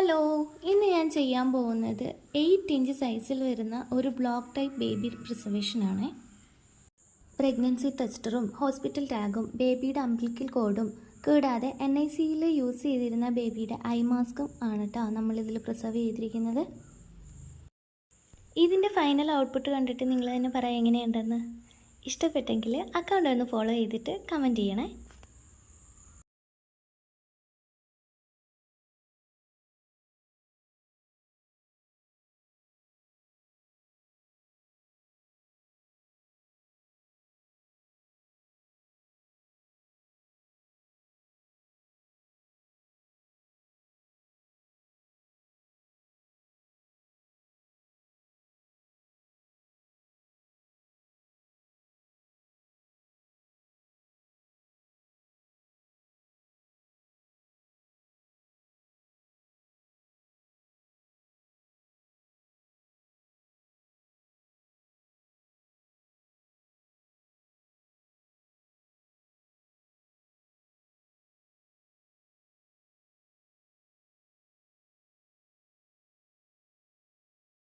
Hello, ഇന്ന് ഞാൻ ചെയ്യാൻ പോകുന്നത് 8 ഇഞ്ച് സൈസിൽ വരുന്ന ഒരു ബ്ലോക്ക് ടൈപ്പ് ബേബി പ്രിസർവേഷനാണ്. പ്രഗ്നൻസി ടെസ്റ്ററും ഹോസ്പിറ്റൽ ടാഗും ബേബിയുടെ അംബിലിക്കൽ കോഡും കൂടാതെ NICയിൽ യൂസ് ചെയ്തിരുന്ന ബേബിയുടെ ഐ മാസ്കും ആണ് കേട്ടോ നമ്മളിതിൽ പ്രിസർവ് ചെയ്തിരിക്കുന്നത്. ഇതിൻ്റെ ഫൈനൽ ഔട്ട്പുട്ട് കണ്ടിട്ട് നിങ്ങൾ തന്നെ പറയാം എങ്ങനെയുണ്ടെന്ന്. ഇഷ്ടപ്പെട്ടെങ്കിൽ അക്കൗണ്ട് ഒന്ന് ഫോളോ ചെയ്തിട്ട് കമൻറ്റ് ചെയ്യണേ.